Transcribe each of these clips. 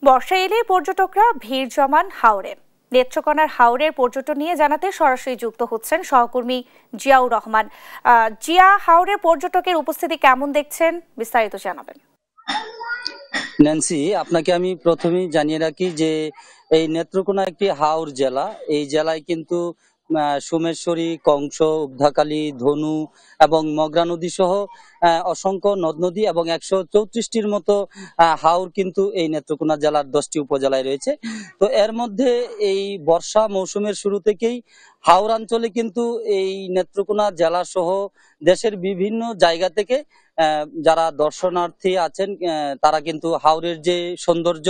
বর্ষা এলেই পর্যটকরা ভিড় জমান হাওরে। নেত্রকোনার হাওরের পর্যটন নিয়ে জানাতে সরাসরি যুক্ত হচ্ছেন সহকর্মী জিয়াউর রহমান। জিয়া, হাওরের পর্যটকের উপস্থিতি কেমন দেখছেন, বিস্তারিত জানাবেন। ন্যান্সি, আপনাকে আমি প্রথমেই জানিয়ে রাখি যে এই নেত্রকোনা একটি হাওর জেলা। এই জেলায় কিন্তু সোমেশ্বরী, কংস, উদ্ধাকালী, ধনু এবং মগরা নদী সহ অসংখ্য নদ নদী এবং 134টির মতো হাওর কিন্তু এই নেত্রকোনা জেলার 10টি উপজেলায় রয়েছে। তো এর মধ্যে এই বর্ষা মৌসুমের শুরু থেকেই হাওর অঞ্চলে কিন্তু এই নেত্রকোনা জেলা সহ দেশের বিভিন্ন জায়গা থেকে যারা দর্শনার্থী আছেন তারা কিন্তু হাওরের যে সৌন্দর্য,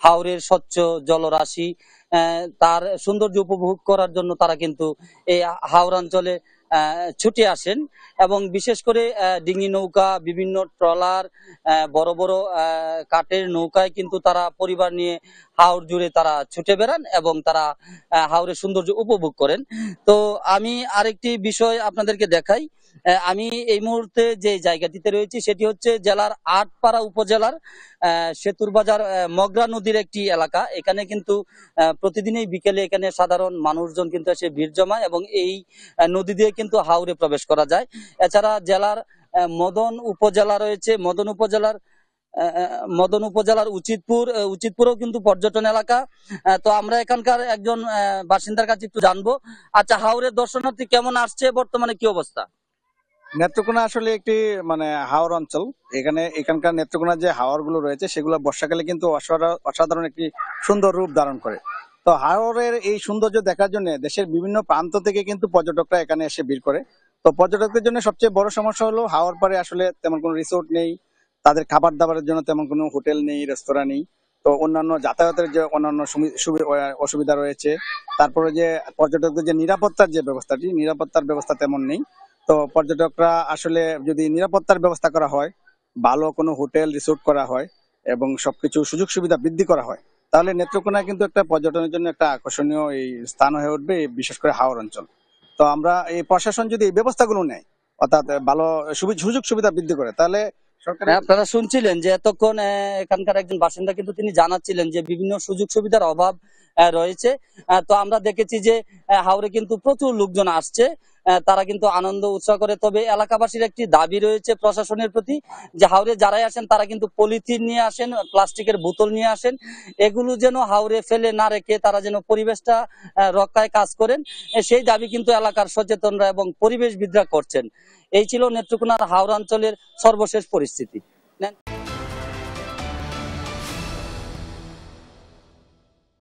হাওরের স্বচ্ছ জলরাশি, তার সৌন্দর্য উপভোগ করার জন্য তারা কিন্তু এই হাওর অঞ্চলে ছুটে আসেন। এবং বিশেষ করে ডিঙি নৌকা, বিভিন্ন ট্রলার, বড় বড় কাঠের নৌকায় কিন্তু তারা পরিবার নিয়ে হাওর জুড়ে তারা ছুটে বেড়ান এবং তারা হাওরের সৌন্দর্য উপভোগ করেন। তো আমি আরেকটি বিষয় আপনাদেরকে দেখাই। আমি এই মুহূর্তে যে জায়গাটিতে রয়েছি সেটি হচ্ছে জেলার আটপাড়া উপজেলার সেতুর বাজার মগরা নদীর একটি এলাকা। এখানে কিন্তু প্রতিদিনই বিকেলে এখানে সাধারণ মানুষজন কিন্তু এসে ভিড় জমায় এবং এই নদী দিয়ে কিন্তু হাওরে প্রবেশ করা যায়। এছাড়া জেলার মদন উপজেলা রয়েছে, মদন উপজেলার উচিতপুরও কিন্তু পর্যটন এলাকা। তো আমরা এখানকার একজন বাসিন্দার কাছে একটু জানবো। আচ্ছা, হাওরের দর্শনার্থী কেমন আসছে, বর্তমানে কি অবস্থা? নেত্রকোনা আসলে একটি হাওর অঞ্চল। এখানকার নেত্রকোনার যে হাওর গুলো রয়েছে সেগুলো বর্ষাকালে কিন্তু অসাধারণ একটি সুন্দর রূপ ধারণ করে। তো হাওরের এই সৌন্দর্য দেখার জন্য দেশের বিভিন্ন প্রান্ত থেকে কিন্তু পর্যটকরা এখানে এসে ভিড় করে। তো পর্যটকদের জন্য সবচেয়ে বড় সমস্যা হলো হাওর পাড়ে আসলে তেমন কোনো রিসোর্ট নেই, তাদের খাবার দাবারের জন্য তেমন কোনো হোটেল নেই, রেস্তোরাঁ নেই। তো অন্যান্য যাতায়াতের যে অন্যান্য অসুবিধা রয়েছে। তারপরে যে পর্যটকদের যে নিরাপত্তার ব্যবস্থা তেমন নেই। তো পর্যটকরা আসলে যদি নিরাপত্তার ব্যবস্থা করা হয়, ভালো কোনো হোটেল রিসোর্ট করা হয় এবং সবকিছু সুযোগ সুবিধা বৃদ্ধি করা হয়, তাহলে নেত্রকোনা কিন্তু একটা পর্যটনের জন্য একটা আকর্ষণীয় এই স্থান হয়ে উঠবে, বিশেষ করে হাওর অঞ্চল। তো আমরা এই প্রশাসন যদি এই ব্যবস্থাগুলো নেয়, অর্থাৎ ভালো সুযোগ সুবিধা বৃদ্ধি করে, তাহলে আপনারা শুনছিলেন যে এতক্ষণ এখানকার একজন বাসিন্দা কিন্তু তিনি জানাচ্ছিলেন যে বিভিন্ন সুযোগ সুবিধার অভাব রয়েছে। তো আমরা দেখেছি যে হাওরে কিন্তু প্রচুর লোকজন আসছে, তারা কিন্তু আনন্দ উৎসাহ করে। তবে এলাকাবাসীর একটি দাবি রয়েছে প্রশাসনের প্রতি যে হাওরে যারাই আসেন তারা কিন্তু পলিথিন নিয়ে আসেন, প্লাস্টিকের বোতল নিয়ে আসেন, এগুলো যেন হাওরে ফেলে না রেখে তারা যেন পরিবেশটা রক্ষায় কাজ করেন। সেই দাবি কিন্তু এলাকার সচেতনরা এবং পরিবেশবিদরা করছেন। এই ছিল নেত্রকোনার হাওর অঞ্চলের সর্বশেষ পরিস্থিতি।